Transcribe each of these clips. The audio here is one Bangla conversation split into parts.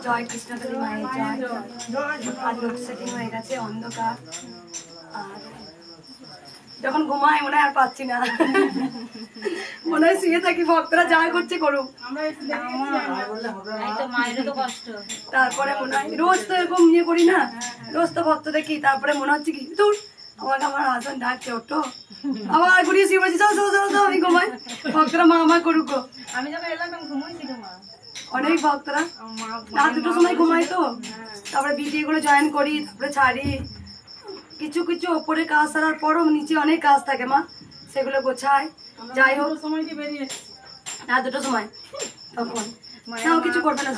জয় কৃষ্ণকালী মায়ের জয়। আর লোডশেডিং হয়ে গেছে, অন্ধকার। আর যখন ঘুমায় মনে হয় আর পাচ্ছি না, মনে হয় শুয়ে থাকি, ভক্তরা যা করছে করুক। তারপরে মনে হয় রোজ তো এরকম ইয়ে করি না, রোজ তো ভক্ত দেখি, তারপরে মনে হচ্ছে কি তোর আমাকে আমার হাজবেন্ড ডাকছে, ওঠো, আবার ঘুরিয়ে শুয়ে বলছি চল চল চল, আমি ঘুমাই, ভক্তরা মা মা করুক। আমি যখন এলাম তখন ঘুমাইছিল মা, অনেক ভক্তরা রাত দুটোর সময় ঘুমাই তো, তারপরে ভিডিও গুলো জয়েন করি, তারপরে ছাড়ি। কিছু কিছু ওপরে কাজ সারার পরও নিচে অনেক কাজ থাকে মা, সেগুলো গোছায়। যাই হোক রাত দুটোর সময় তখন কিছু করবে না,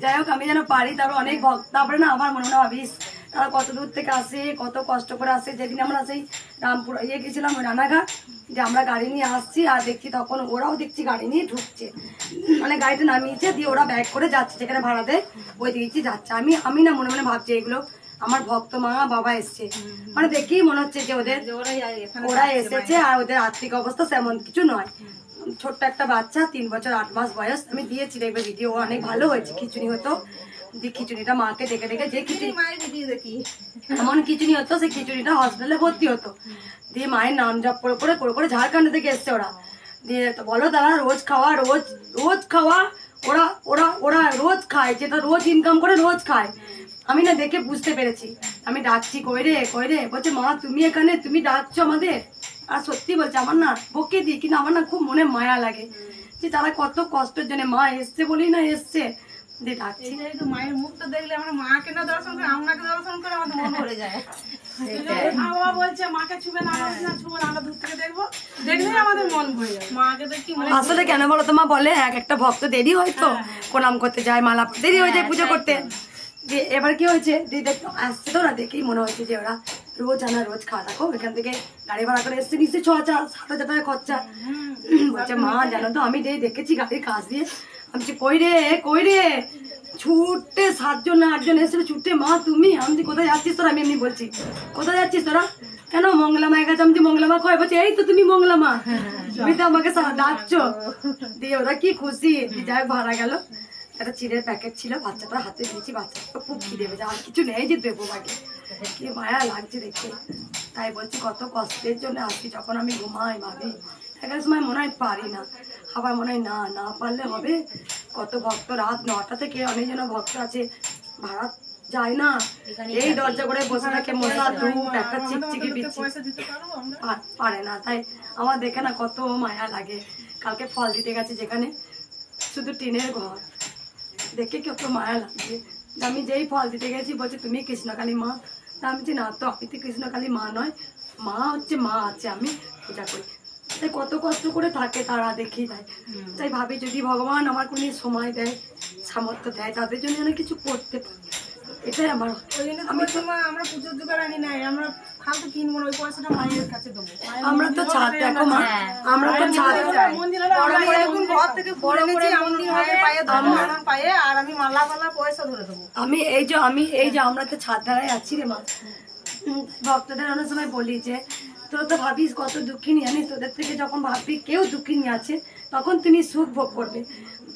যাই হোক আমি যেন পারি। তারপর অনেক ভক্ত, তারপরে না আমার মনে হয় ভাবিস তারা কত দূর থেকে আসে, কত কষ্ট করে আসে। যেদিন আমরা সেই রামপুর গেছিলাম ওই রানাঘাট, যে আমরা গাড়ি নিয়ে আসছি আর দেখছি তখন ওরাও দেখছি গাড়ি নিয়ে ঢুকছে, মানে গাড়িটা নামিয়েছে, দিয়ে ওরা ব্যাগ করে যাচ্ছে যেখানে ভাড়া দেয় ওই দিকে যাচ্ছে। আমি না মনে মনে ভাবছি এগুলো আমার ভক্ত মা বাবা এসছে, মানে দেখেই মনে হচ্ছে যে ওরা এসেছে, আর ওদের আর্থিক অবস্থা তেমন কিছু নয়। ছোট্ট একটা বাচ্চা 3 বছর 8 মাস বয়স, আমি দিয়েছি দেখবে ভিডিও, অনেক ভালো হয়েছে। খিচুড়ি হতো, খিচুড়িটা মাকে দেখে দেখে, যে খিচুড়ি এমন খিচুড়ি হতো, সেই খিচুড়িটা হসপিটালে ভর্তি হতো। দিয়ে মায়ের নাম জপ করে করে করে করে ঝাড়খণ্ড থেকে এসছে ওরা। দিয়ে বলো তারা রোজ খাওয়া, রোজ রোজ খাওয়া, ওরা ওরা ওরা রোজ খায়, যেটা রোজ ইনকাম করে রোজ খায়। আমি না দেখে বুঝতে পেরেছি, আমি ডাকছি কই রে বলছে মা তুমি এখানে, তুমি ডাকছো আমাদের। আর সত্যি বলছে, আমার না বকে দিই, কিন্তু আমার না খুব মনে মায়া লাগে যে তারা কত কষ্টের জন্য মা এসছে বলেই না এসছে। মায়ের মুখটা দেখলে আমরা মাকে না দর্শন করে আপনাকে দর্শন করে আমাদের মন ভরে যায়। বলছে মাকে ছুবে না, ছুবে না, আমরা দূর থেকে দেখবো, দেখলেই আমাদের মন ভরে যায়। মাকে দেখি আসলে কেন বলো তো মা, বলে এক একটা ভক্ত দেরি হয়তো প্রণাম করতে যায়, মালা দেরি হয়ে যায় পুজো করতে। যে এবার কি হয়েছে, আসছে তো ওরা দেখেই মনে হচ্ছে যে ওরা রোজ আনা রোজ খাওয়া থাকো, এখান থেকে গাড়ি ভাড়া করে এসছে, নিশ্চয়ই 6,000-7,000 টাকা খরচা। বলছে মা জানো তো আমি দেখেছি গাড়ির কাজ দিয়ে, আমি কই রে ছুটে 7 জন না 8 জন এসেছিল ছুটে, মা তুমি, আমি কোথায় যাচ্ছিস তোরা, আমি এমনি বলছি কোথায় যাচ্ছিস তোরা, কেন মঙ্গলা মায়ের কাছে, আমি মঙ্গলা মা কয়, বলছে এই তো তুমি মঙ্গলা মা, তুমি তো আমাকে ডাকছো। দিয়ে ওরা কি খুশি, যাই ভাড়া গেল। একটা চিড়ের প্যাকেট ছিল, বাচ্চাটার হাতে দিয়েছি, বাচ্চাটা খুব খিদে পেয়েছে, আর কিছু নেই যে দেবো বাকি, কি মায়া লাগছে দেখে। তাই বলছি কত কষ্টের জন্য আসছি, যখন আমি ঘুমাই ভাবি একটা সময় মনে হয় পারি না, আবার মনে হয় না পারলে হবে। কত ভক্ত রাত 9টা থেকে অনেকজন ভক্ত আছে, ভাড়া যায় না, এই দরজা করে বসে থাকে, মশা ধূপ একটা চিকচিকি বিচ্ছি পারে না। তাই আমার দেখে না কত মায়া লাগে। কালকে ফল দিতে গেছে যেখানে শুধু টিনের ঘর, দেখে কত মায়া লাগছে। আমি যেই ফল দিতে গেছি বলছে তুমি কৃষ্ণকালী মা, আমি বলছি না তো, আমি তো কৃষ্ণকালী মা নয়, মা হচ্ছে মা আছে, আমি পূজা করি। তাই কত কষ্ট করে থাকে তারা, দেখি দেয়। তাই ভাবি যদি ভগবান আমার কোনো সময় দেয়, সামর্থ্য দেয়, তাদের জন্য যেন কিছু করতে পারি, এটাই আমার। আমি তো মা, আমরা পুজোর জোগাড় আনি নাই, আমরা ফালতু কিনবো না, ওই পয়সাটা মায়ের কাছে দেবো। আমরা তো ছাদ, দেখো মা, আমরা তো ছাদ ঘর থেকে পরে মন্দির হবে পায়ে, আর আমি মালা পয়সা ধরে দেবো। আমি এই যে আমরা তো ছাদ ধারায় আছি রে মা, ভক্তদের অনেক সময় বলি যে তোরা তো ভাবিস কত দুঃখিনী, জানিস তোদের থেকে যখন ভাববি কেউ দুঃখিনী আছে, তখন তুমি সুখ ভোগ করবে।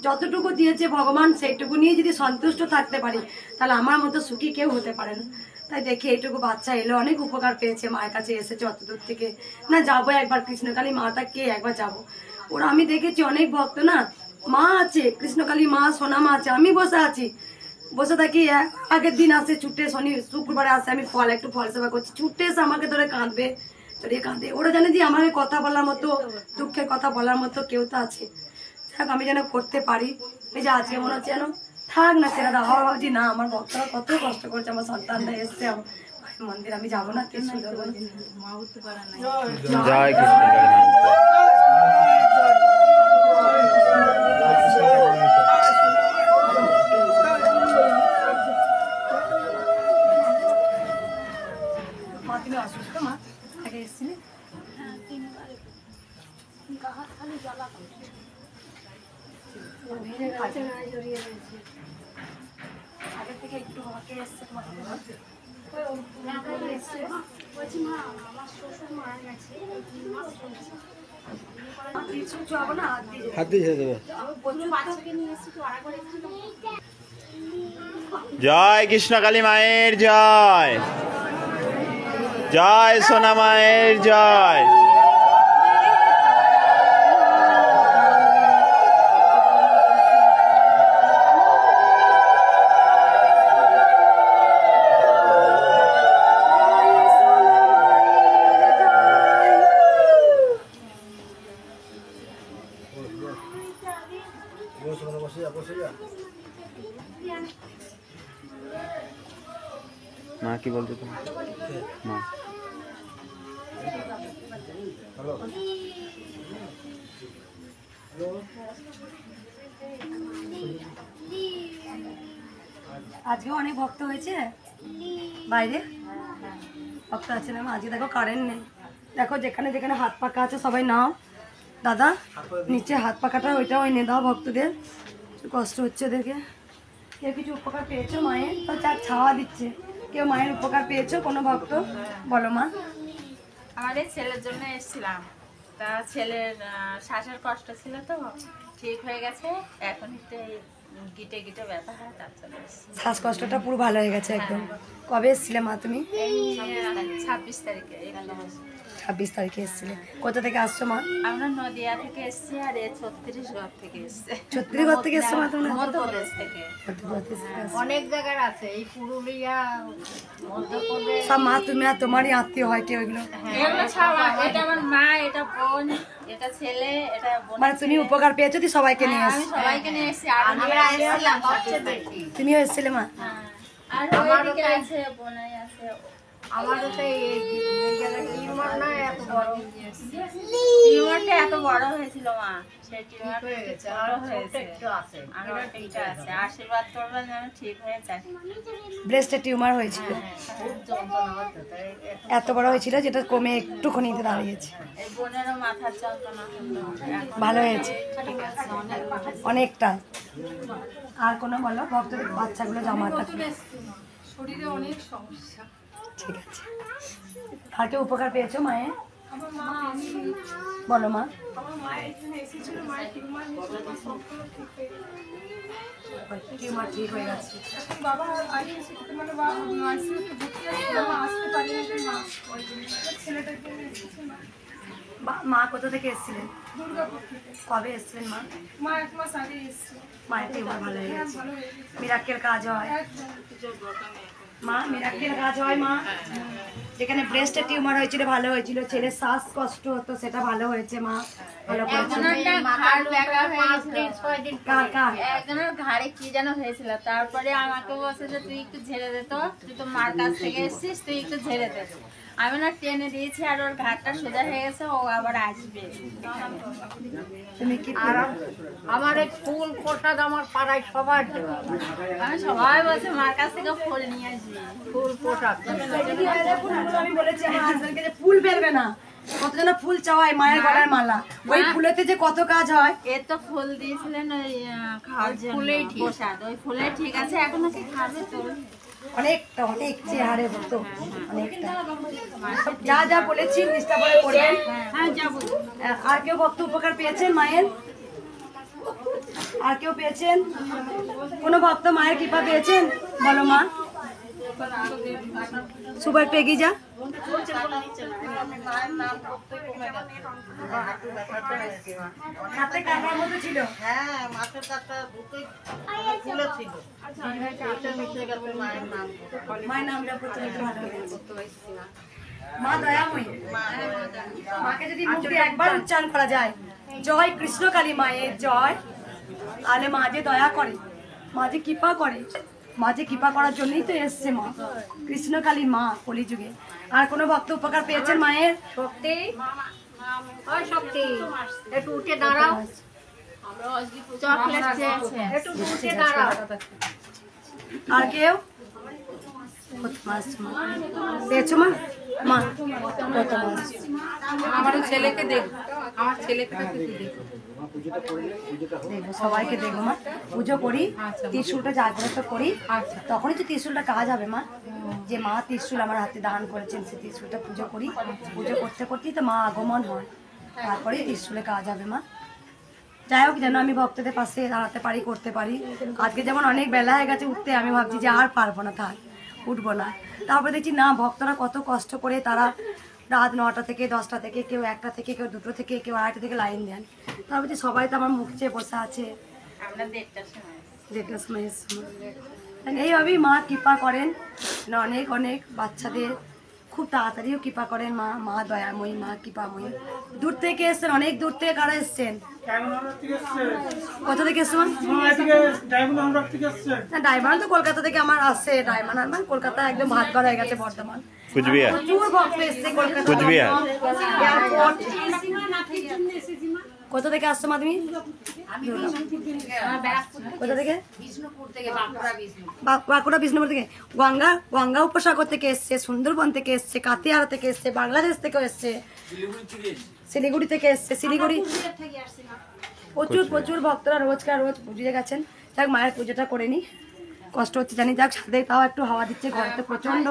যতটুকু দিয়েছে ভগবান সেইটুকু নিয়ে যদি সন্তুষ্ট থাকতে পারি, তাহলে আমার মতো সুখী কেউ হতে পারে না। তাই দেখি এইটুকু বাচ্চা এলো, অনেক উপকার পেয়েছে, মায়ের কাছে এসেছে অত দূর থেকে, না যাবো একবার কৃষ্ণকালী মাতা কে একবার যাবো। ওরা আমি দেখেছি অনেক ভক্ত না, মা আছে কৃষ্ণকালী মা, সোনা মা আছে, আমি বসে আছি, বসে থাকি, আগের দিন আসে ছুটে, শুক্রবারে আসে, আমি একটু ফল সেবা করছি, ছুটে এসে আমাকে ধরে কাঁদবে, কাঁদে। ওরা জানে যে আমাকে কথা বলার মতো, দুঃখের কথা বলার মতো কেউ তো আছে। থাক আমি যেন করতে পারি, এই যে আজকে মনে হচ্ছে যেন থাক না ছেড়ে দাও। ভাবছি না আমার ভক্তরা কত কষ্ট করছে, আমার সন্তানরা এসছে মন্দির, আমি যাবো না, কি সুন্দর মা উঠতে পারে না। জয় মা, তুমি অসুস্থ মা, আগে এসেছিলে? আগের থেকে একটু আমাকে এসছে, বলছি মা, আমার শ্বশুর মারা গেছে, 3 মাস হয়েছে, কিছু চাবো না, হাত দিয়ে ছেড়ে দেবে। জয় কৃষ্ণকালী মায়ের জয়, জয় সোনা মায়ের জয়। মা কি বলছো তুমি? মা আজকে অনেক ভক্ত হয়েছে বাইরে, ভক্ত আছে না? আজকে দেখো কারেন্ট নেই। দেখো যেখানে যেখানে হাত পাকা আছে সবাই নাও। দাদা নিচে হাত পাকাটা ওইটাও এনে দাও ভক্তদের, কষ্ট হচ্ছে ওদেরকে। কেউ কিছু উপকার পেয়েছো মায়ের? তো চার ছাওয়া দিচ্ছে। কেউ মায়ের উপকার পেয়েছো কোনো ভক্ত? বলো মা। আমাদের ছেলের জন্য এসেছিলাম, তা ছেলের শ্বাসের কষ্ট ছিল তো ঠিক হয়ে গেছে, এখন একটু গিটে গিটে ব্যথা হয়, তার জন্য এসেছি। শ্বাসকষ্টটা পুরো ভালো হয়ে গেছে একদম। কবে এসেছিলে মা তুমি? 26 তারিখে। 26 তারিখে এসেছিলে। কোথা থেকে আসছো মা? আমরা নদিয়া থেকে এসেছি, আর এ 36গড় থেকে এসছে। ছত্রিশগড় থেকে এসছো মা তুমি? মধ্যপ্রদেশ থেকে। মধ্যপ্রদেশ থেকে আসছো। অনেক জায়গার আছে, এই পুরুলিয়া, মধ্যপ্রদেশ। সব মা তুমি আর তোমারই আত্মীয় হয় কেউ এগুলো? এগুলো সব এটা আমার মা, এটা বোন, এটা ছেলে, এটা বোন। মানে তুমি উপকার পেয়েছো তুই সবাইকে নিয়ে আমি এসছো? সবাইকে নিয়ে এসেছি, আর আমরা এসেছিলাম সবচেয়ে বেশি। তুমিও এসেছিলে মা? আর ওইদিকে আছে, বোনাই আছে। আমারও তো এই টিউমার না এত বড়, টিউমারটা এত বড় হয়েছিল মা, সেই টিউমারটা ছোট হয়েছে, আমার একটা আছে। আশীর্বাদ করবেন যেন ঠিক হয়ে যায়। ব্রেস্টে টিউমার হয়েছিল, খুব যন্ত্রণা হতো, তাই এত বড় হয়েছিল যেটা কমে একটুখানিতে দাঁড়িয়েছে। এই বোনেরও মাথার যন্ত্রণা হতো, এখন ভালো হয়েছে ঠিক আছে, অনেক ভালো। অনেকটা। আর কোনো বলো ভক্তদের বাচ্চাগুলো জামাটা শরীরে অনেক সমস্যা। ঠিক আছে। আর কেউ উপকার পেয়েছো মায়ের? আমার মা বলো মা। আমার মা এখানে এসেছিল, মায়ের টিউমার হয়েছিল, মা সবগুলো ঠিক হয়ে গেছে। টিউমার ঠিক হয়ে গেছে। এখন বাবা আগে এসেছিল, মানে বাবা আইসিইউতে ভর্তি আছে, বাবা আসতে পারি না, মা ওই জন্য ছেলেটাকে নিয়ে এসেছে। মা কোথা থেকে এসেছিলেন? দুর্গাপুর থেকে। কবে এসেছিলেন মা? মা 1 মাস আগে এসেছিল। মায়ের টিউমার ভালো হয়ে গেছে। ভালো হয়ে গেছে মিরাক্কেল কাজ হয় একদম। মা, মিরাক্কেল কাজ হয় মা। যেখানে ব্রেস্টে টিউমার হয়েছিল ভালো হয়েছিল, ছেলের শ্বাস কষ্ট হতো সেটা ভালো হয়েছে মা, ভালো করেছে। কার কার? একজনের ঘাড়ে কি যেন হয়েছিল, তারপরে আমাকে বলছে যে তুই একটু ঝেড়ে দে, তো তুই তো মার কাছ থেকে এসেছিস, তুই একটু ঝেড়ে দে। আমি না টেনে দিয়েছি, আর ওর ঘাটটা সোজা হয়ে গেছে, ও আবার আসবে। তুমি কি আমার এই ফুল প্রসাদ আমার পাড়ায় সবার দেওয়া। আমি সবাই বলছে মার কাছ থেকে ফুল নিয়ে আসবি। ফুল প্রসাদ আমি বলেছি আমার হাজবেন্ডকে যে ফুল ফেলবে না, কতজন ফুল চাওয়ায় মায়ের গলার মালা, ওই ফুলেতে যে কত কাজ হয়। এর তো ফুল দিয়েছিলেন ওই খাওয়ার জন্য প্রসাদ, ওই ফুলে ঠিক আছে, এখন কি খাবে তো? অনেকটা অনেক চেহারে হতো অনেকটা। যা যা বলেছি নিষ্ঠা করে করবেন। হ্যাঁ যাবো। আর কেউ ভক্ত উপকার পেয়েছেন মায়ের? আর কেউ পেয়েছেন? কোনো ভক্ত মায়ের কৃপা পেয়েছেন? বলো মা। সুপার একটু এগিয়ে যা। হাতে কাটার মতো ছিল। হ্যাঁ, মাছের কাটা দুটোই ফুলে ছিল। এটা মিশে গেছে মায়ের নাম। মায়ের নামটা প্রথমে একটু ভালো হয়েছে। মা দয়াময়ী। মাকে যদি মুখ দিয়ে একবার উচ্চারণ করা যায়, জয় কৃষ্ণকালী মায়ের জয়, তাহলে মা যে দয়া করে, মা যে কৃপা করে, মা যে কৃপা করার জন্যই তো এসছে মা, কৃষ্ণকালী মা কলিযুগে। আর কোনো ভক্ত উপকার পেয়েছেন মায়ের? শক্তি, ওই শক্তি, একটু উঠে দাঁড়াও। চকলেট চেয়েছে। একটু উঠে দাঁড়াও। আর কেউ পেয়েছো মা? মা কত মাস? আমার ছেলেকে দেখো, আমার ছেলেকে দেখো। দেখবো, সবাইকে দেখবো মা। পুজো করি, ত্রিশূলটা জাগ্রত করি, তখনই তো ত্রিশূলটা কাজ হবে মা। যে মা ত্রিশূল আমার হাতে দান করেছেন, সেই ত্রিশূলটা পুজো করি। পুজো করতে করতেই তো মা আগমন হয়। তারপরে স্কুলে কাজ হবে মা। যাই হোক, যেন আমি ভক্তদের পাশে দাঁড়াতে পারি, করতে পারি। আজকে যেমন অনেক বেলা হয়ে গেছে উঠতে, আমি ভাবছি যে আর পারবো না, থাক উঠবো না। তারপরে দেখছি না, ভক্তরা কত কষ্ট করে তারা রাত 9টা থেকে 10টা থেকে, কেউ 1টা থেকে, কেউ 2টো থেকে, কেউ 2:30 থেকে লাইন দেন। তারপরে যে সবাই তো আমার মুখ চেয়ে বসে আছে, আমরা 1:30টার সময় 1:30টার সময় এসেছি। এইভাবেই মা কৃপা করেন, অনেক অনেক বাচ্চাদের খুব তাড়াতাড়িও কৃপা করেন মা। মা দয়াময়ী, মা কৃপাময়ী। দূর থেকে এসছেন, অনেক দূর থেকে কারা এসছেন? কোথা থেকে এসছেন? ডায়মন্ড তো কলকাতা থেকে আমার আসছে। ডায়মন্ড আর মানে কলকাতা একদম ভাত করা হয়ে গেছে বর্তমান। কুচবিহার। প্রচুর ভক্ত এসছে কলকাতা। কুচবিহার। এয়ারপোর্ট। কোথা থেকে আসছো মা তুমি? কোথা থেকে? বাঁকুড়া বিষ্ণুপুর থেকে। গঙ্গা উপসাগর থেকে এসছে, সুন্দরবন থেকে এসছে, কাতিয়াড়া থেকে এসছে, বাংলাদেশ থেকেও এসছে, শিলিগুড়ি থেকে এসছে, শিলিগুড়ি। প্রচুর প্রচুর ভক্তরা রোজ পুজো গেছেন। যাক, মায়ের পুজোটা করে নি, কষ্ট হচ্ছে জানি, যাক সাথে তাও একটু হাওয়া দিচ্ছে, ঘরেতে প্রচন্ড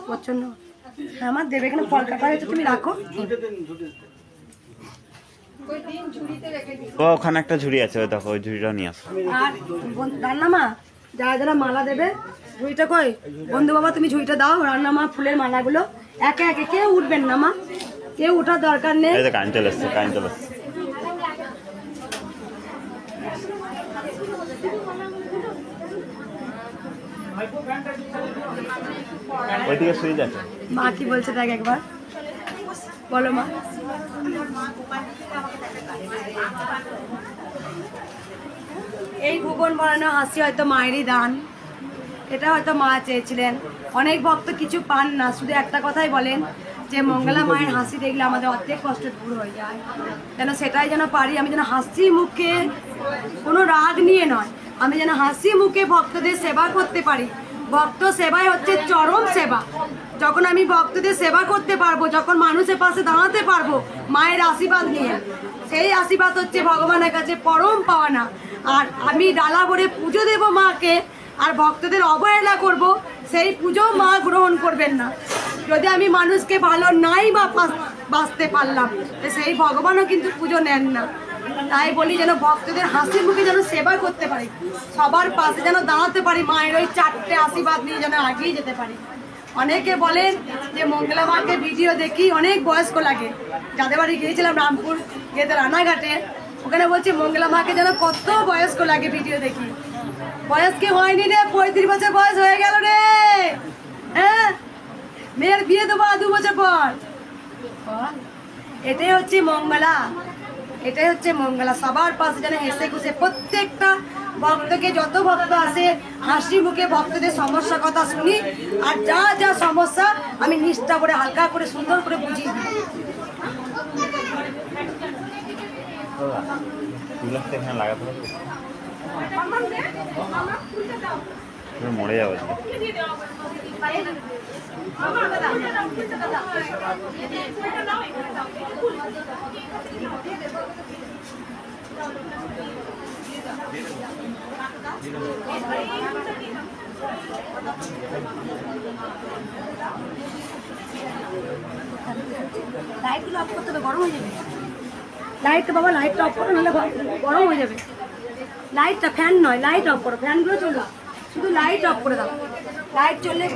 প্রচন্ড। আমার দেবে এখানে ফল কাটা হয়েছে, তুমি রাখো। ও ওখানে একটা ঝুড়ি আছে, ওই দেখো, ওই ঝুড়িটা নিয়ে আসো। আর রান্নামা যারা যারা মালা দেবে, ঝুড়িটা কই বন্ধু বাবা, তুমি ঝুড়িটা দাও। রান্নামা ফুলের মালাগুলো একে একে, কেউ উঠবেন না মা, কেউ উঠার দরকার নেই। এই যে কারেন্ট চলে এসছে, কারেন্ট চলে এসছে। ওইদিকে সুইচ আছে। মা কি বলছে দেখ একবার, বলো মা। এই ভুবন বানানো হাসি হয়তো মায়েরই দান, এটা হয়তো মা চেয়েছিলেন। অনেক ভক্ত কিছু পান না, শুধু একটা কথাই বলেন যে মঙ্গলা মায়ের হাসি দেখলে আমাদের অর্ধেক কষ্ট দূর হয়ে যায়। যেন সেটাই যেন পারি, আমি যেন হাসি মুখে, কোনো রাগ নিয়ে নয়, আমি যেন হাসি মুখে ভক্তদের সেবা করতে পারি। ভক্ত সেবাই হচ্ছে চরম সেবা। যখন আমি ভক্তদের সেবা করতে পারবো, যখন মানুষের পাশে দাঁড়াতে পারবো মায়ের আশীর্বাদ নিয়ে, সেই আশীর্বাদ হচ্ছে ভগবানের কাছে পরম পাওনা। আর আমি ডালা ভরে পুজো দেবো মাকে, আর ভক্তদের অবহেলা করব, সেই পুজো মা গ্রহণ করবেন না। যদি আমি মানুষকে ভালো নাই বা বাঁচতে পারলাম, তো সেই ভগবানও কিন্তু পুজো নেন না। তাই বলি যেন ভক্তদের হাসি মুখে যেন সেবা করতে পারি, সবার পাশে যেন দাঁড়াতে পারি, মায়ের ওই 4টে আশীর্বাদ নিয়ে যেন আগিয়ে যেতে পারি। অনেকে বলেন যে মঙ্গলা মাকে ভিডিও দেখি অনেক বয়স্ক লাগে। যাদের বাড়ি গিয়েছিলাম রামপুর গিয়েতে রানাঘাটে, ওখানে বলছে মঙ্গলা মাকে যেন কত বয়স্ক লাগে ভিডিও দেখি। বয়স কি হয়নি রে, 35 বছর বয়স হয়ে গেল রে। হ্যাঁ, মেয়ের বিয়ে দেবো 2 বছর পর। এটাই হচ্ছে মঙ্গলা, এটাই হচ্ছে মঙ্গলা। সবার পাশে যেন হেসে খুশে, প্রত্যেকটা ভক্তকে, যত ভক্ত আসে হাসি মুখে ভক্তদের সমস্যার কথা শুনি, আর যা যা সমস্যা আমি নিষ্ঠা করে, হালকা করে, সুন্দর করে বুঝিয়ে দিই। এখানে লাগাতে হবে, মরে যাবে। লাইটগুলো অফ করতে হবে, গরম হয়ে যাবে। লাইটটা বাবা, লাইটটা অফ করো, নাহলে গরম হয়ে যাবে। লাইটটা, ফ্যান নয়, লাইট অফ করো। ফ্যানগুলো চলবে, শুধু লাইট অফ করে দাও। লাইট চললে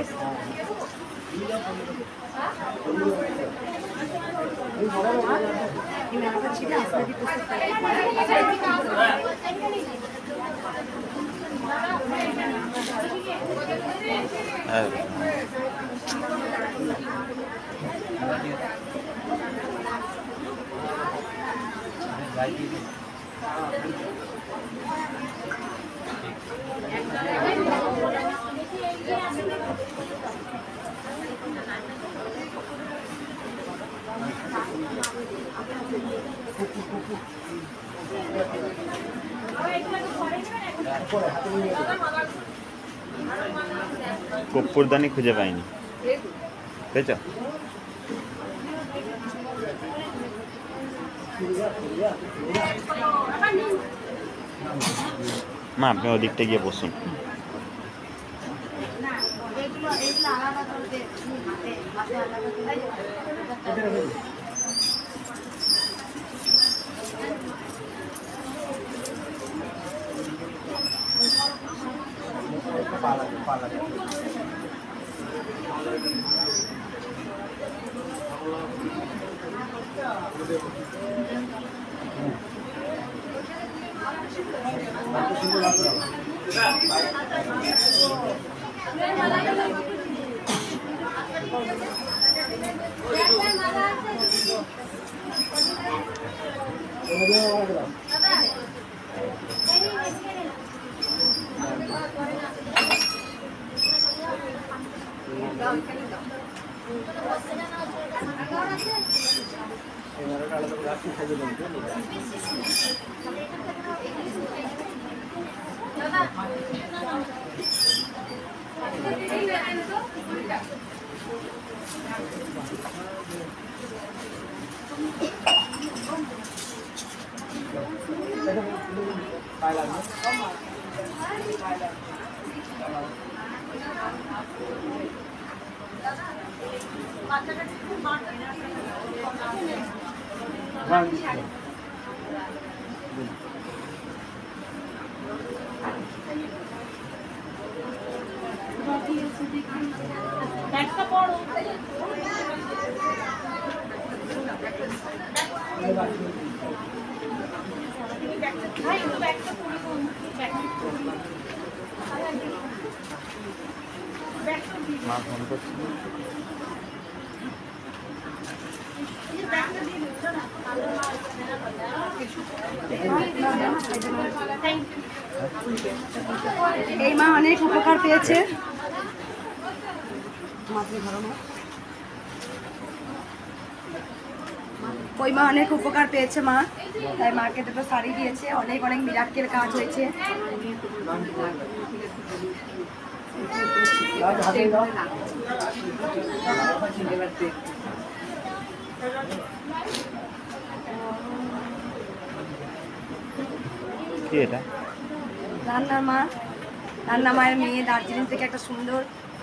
কর্পূরদানি খুঁজে পাইনি, পেয়েছ? মা আপনি ওদিকটা গিয়ে বসুন। মা ফোন করছি। এই মা অনেক উপকার পেয়েছে। ওই মা অনেক উপকার পেয়েছে মা, তাই মাকে দুটো শাড়ি দিয়েছে। অনেক অনেক মিরাক্কেল কাজ হয়েছে। কি এটা? রান্নার মা, রান্না মায়ের মেয়ে দার্জিলিং থেকে একটা সুন্দর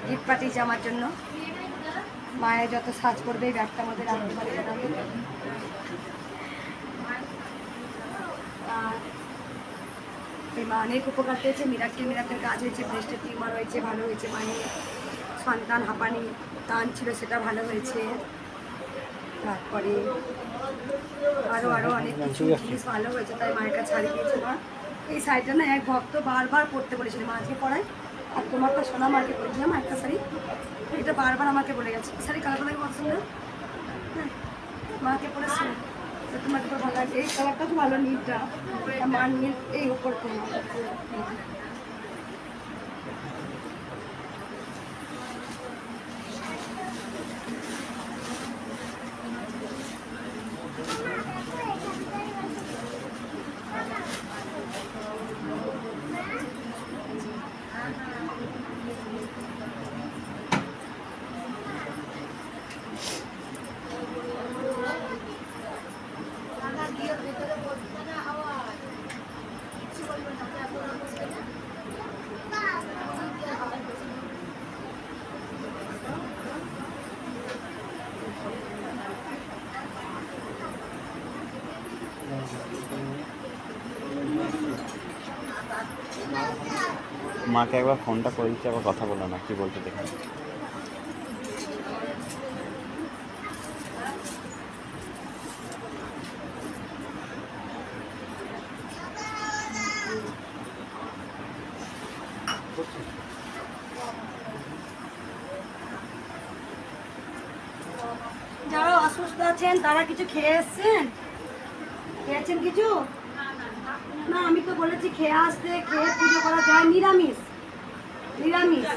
গিফট পাঠিয়েছে আমার জন্য। মায়ের যত সাজ করবে এই ব্যাগটার মধ্যে রাখতে পারে। এই মা অনেক উপকার পেয়েছে। মিরাক্কেল মিরাক্কেল কাজ হয়েছে। ব্রেস্টের টিউমার হয়েছে, ভালো হয়েছে। মায়ের সন্তান হাঁপানি টান ছিল, সেটা ভালো হয়েছে। তারপরে আরও আরও অনেক কিছু জিনিস ভালো হয়েছে, তাই মায়ের কাছে ছাড়ি দিয়েছে মা। এই শাড়িটা না এক ভক্ত বারবার পরতে বলেছিল, মা আজকে পরাই। আর তোমার তো সোনা মাকে পরেছিলাম একটা শাড়ি, এটা বারবার আমাকে বলে গেছে। শাড়ি কালারটা লাগে পছন্দ, হ্যাঁ মাকে পরেছিল, তো তোমাকে তো ভালো লাগে। এই কালারটা খুব ভালো, নীলটা মার নীল, এই উপর তোমার মাকে একবার ফোনটা করে দিচ্ছি, আবার কথা বলো না, কি বলতে দেখুন। যারা অসুস্থ আছেন তারা কিছু খেয়ে এসছেন? খেয়েছেন কিছু? না, আমি তো বলেছি খেয়ে আসতে, খেয়ে পুজো করা যায়। নিরামিষ, নিরামিষ।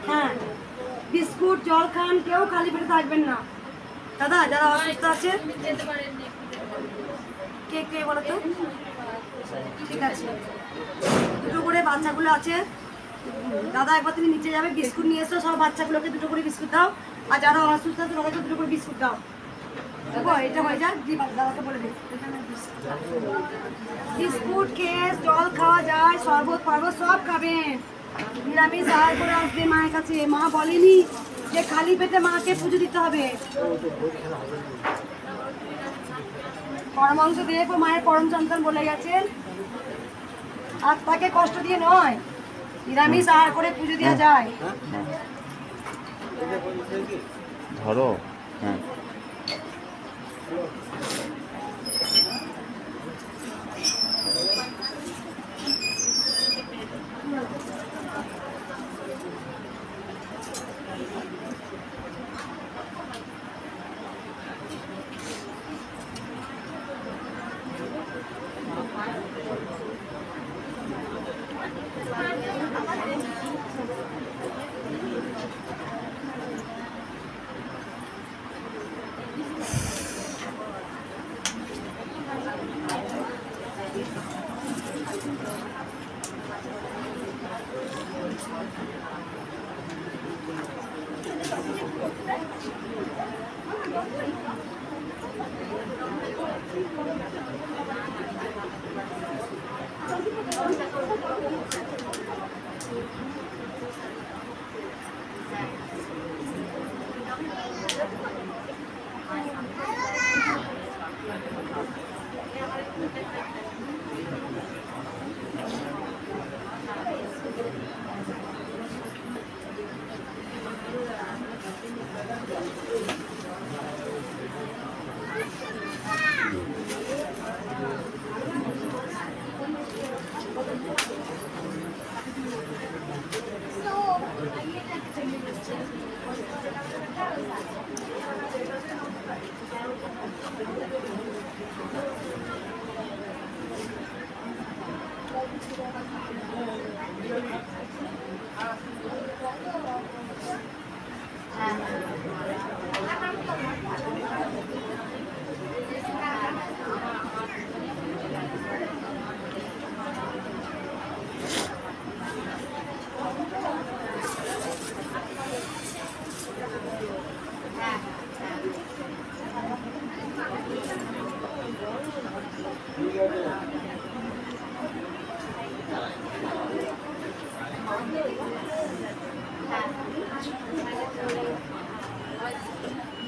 হ্যাঁ, বিস্কুট জল খান, কেউ খালি পেটে থাকবেন না। দাদা যারা অসুস্থ আছে কে কে বলো তো? ঠিক আছে, দুটো করে বাচ্চাগুলো আছে। দাদা একবার তুমি নিচে যাবে, বিস্কুট নিয়ে এসো। সব বাচ্চাগুলোকে দুটো করে বিস্কুট দাও। আর যারা অসুস্থ আছে তাদেরকে দুটো করে বিস্কুট দাও। দেখো এটা হয়ে যাক, দাদাকে বলে দিই। বিস্কুট খেয়ে জল খাওয়া যায়, শরবত পারবো সব খাবেন। নিরামিষ আহার করে আসবে মায়ের কাছে। মা বলেনি যে খালি পেটে মাকে পুজো দিতে হবে। পরমাংশ দিয়ে মায়ের পরম সন্তান বলে গেছেন, আর তাকে কষ্ট দিয়ে নয়। নিরামিষ আহার করে পুজো দেওয়া যায়। ধরো। হ্যাঁ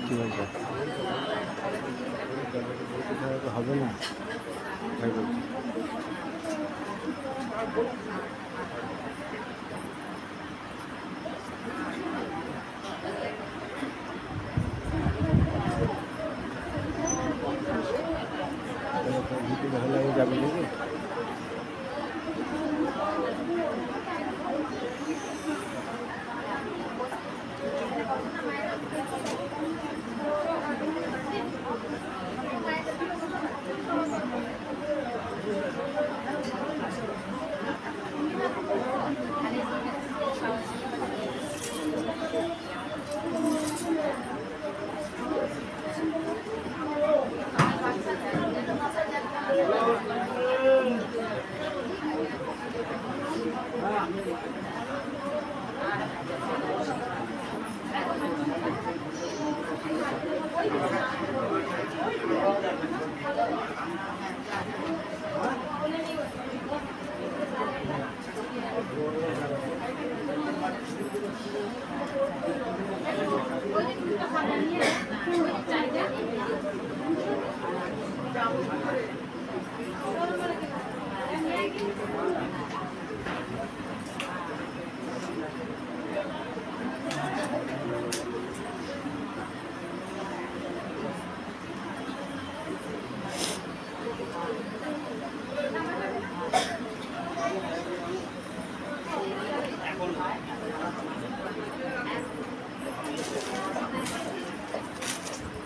কি বলছো? হবে না তাই বলছি। ভালো লাগে যাবে নাকি?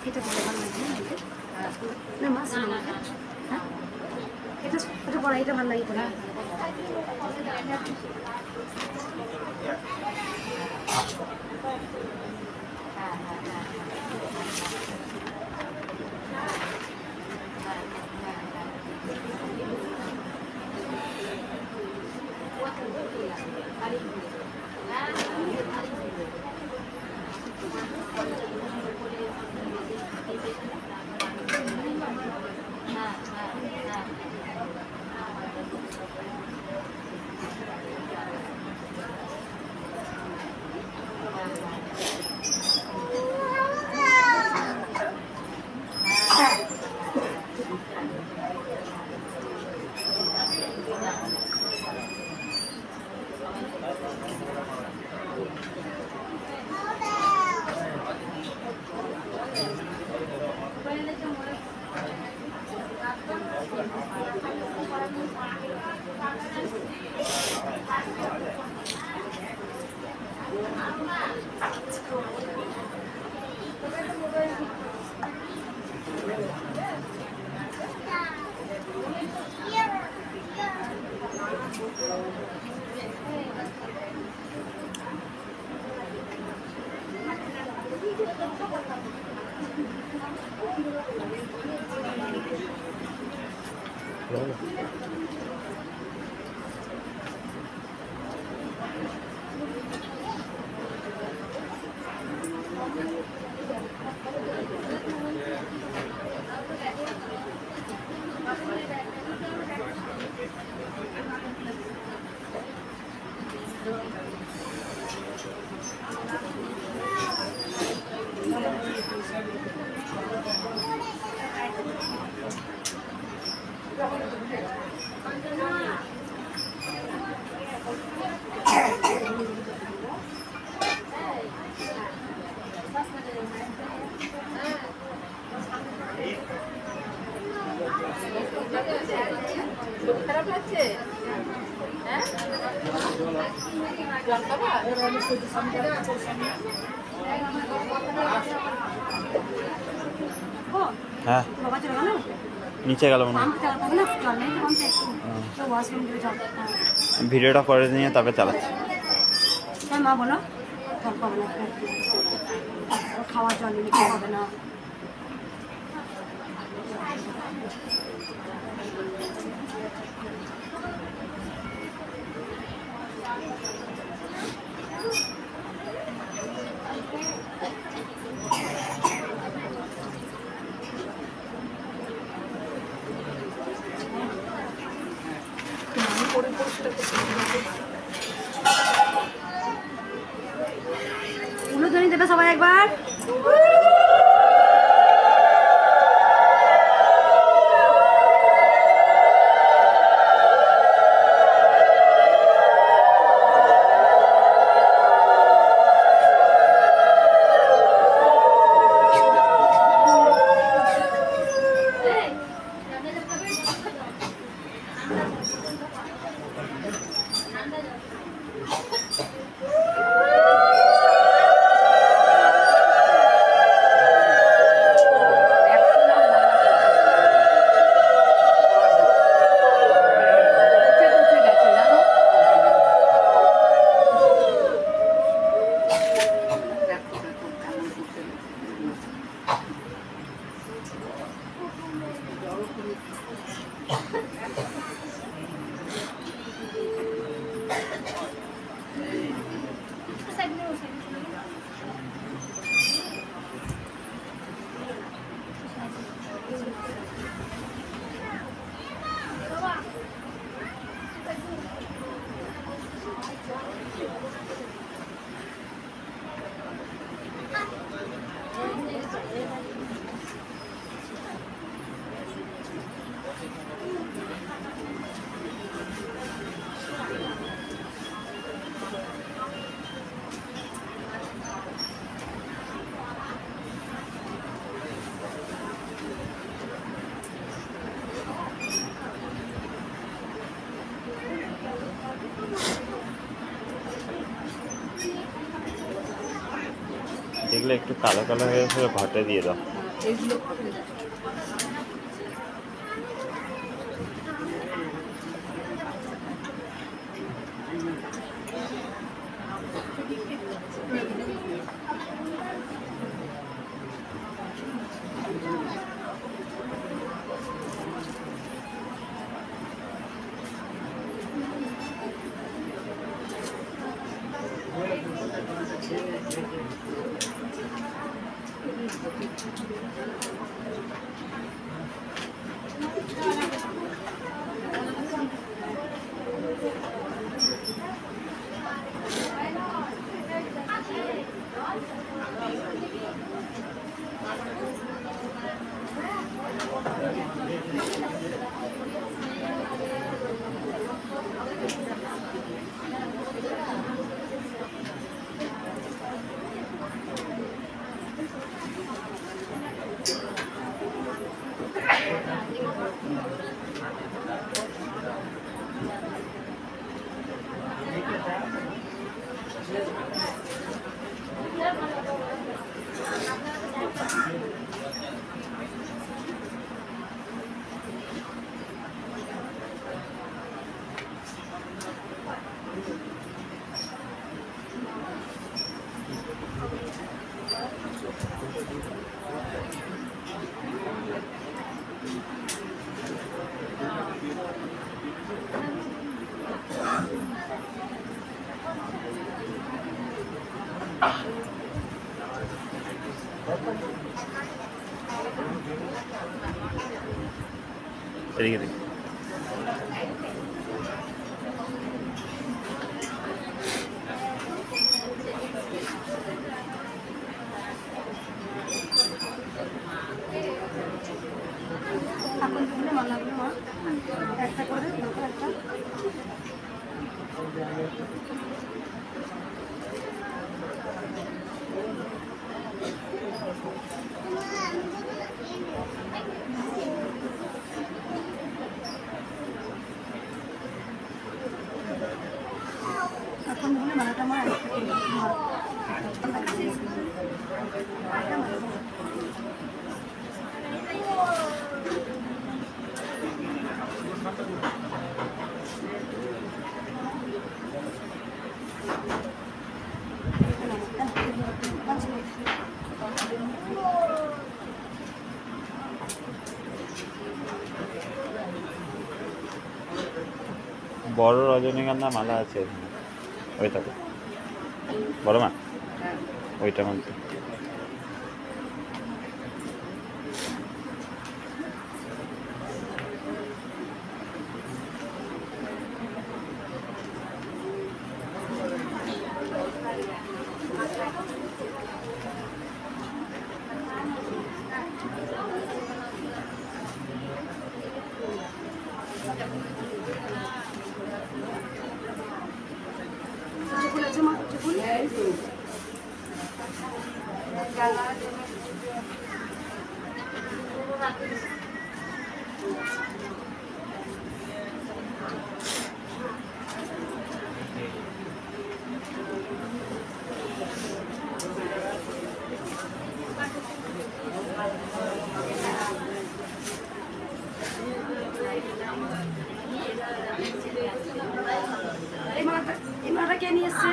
এটা ভালো লাগে না মাছ হ্যাঁ এটা পড়া এটা ভালো লাগে পড়া খারাপ লাগছে? হ্যাঁ হ্যাঁ বাবা চলে গেল নিচে গেল মনে হয়। পাম্প চালাতে হবে না, জল নেই তো পাম্পে একটু তো ওয়াশরুম থেকে জল ভিডিওটা করে নিয়ে তবে চালাচ্ছি। হ্যাঁ মা বলো জল পাবে না খাওয়ার জল নিতে হবে না। উলুধ্বনি দেবে সবাই একবার। যেগুলো একটু কালো কালো হয়ে গেছে ঘটে দিয়ে দাও। এদিকে দেখি। এখন দুপুরে মালাগুলো মা একটা করে দুটো একটা এখন দুপুরে মালাটা মা একটা করে বড় রজনীগন্ধা মালা আছে এখানে, ওই থাকে বড় মা, ওইটার মধ্যে। ফুল আছে মা, ফুল এই মালাটা কে নিয়ে এসছে?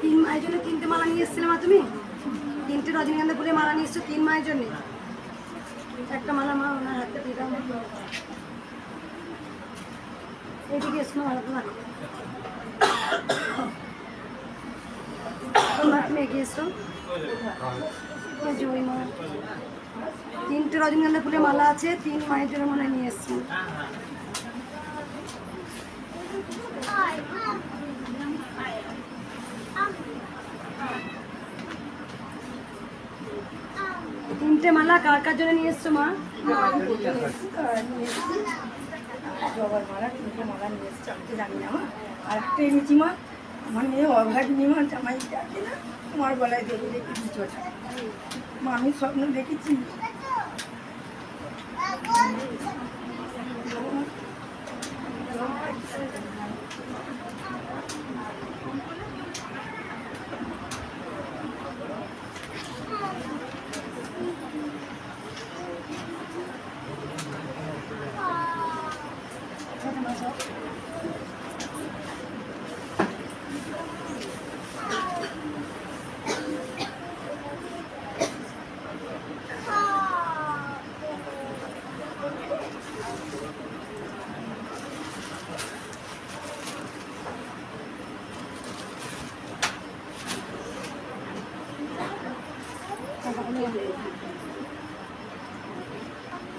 তিন মায়ের জন্য তিনটে মালা নিয়ে এসেছিলে মা তুমি? তিনটে রজনীগন্ধা ফুলের মালা নিয়ে এসছো তিন মায়ের জন্য? একটা মালা মা ওনার হাতে দিয়ে দাও। এইদিকে এসো মালা তোমার তুমি এগিয়ে এসো। ওই মা তিনটে রজনীগন্ধা ফুলের মালা আছে, তিন মায়ের জন্য মনে নিয়ে এসছি। তিনটে মালা কার কার জন্য নিয়ে এসছো মা? জবার মালা তিনটে মালা নিয়ে এসছো, আমি তো জানি না মা। আর একটা এনেছি মা, আমার মেয়ে অভাগিনী মা, জামাই ডাকে না, তোমার গলায় দেবো দেখি কিছুটা মা, আমি স্বপ্ন দেখেছি।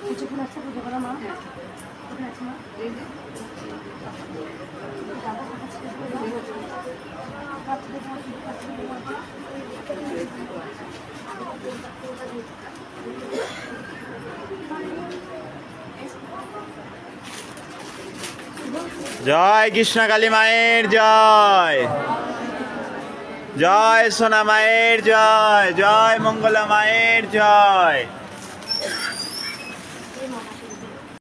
কিছু ফুল আছে পুজো করা মা? কোথায় আছে মা? জয় কৃষ্ণকালী মায়ের জয়, জয় সোনা মায়ের জয়, জয় মঙ্গলা মায়ের জয়।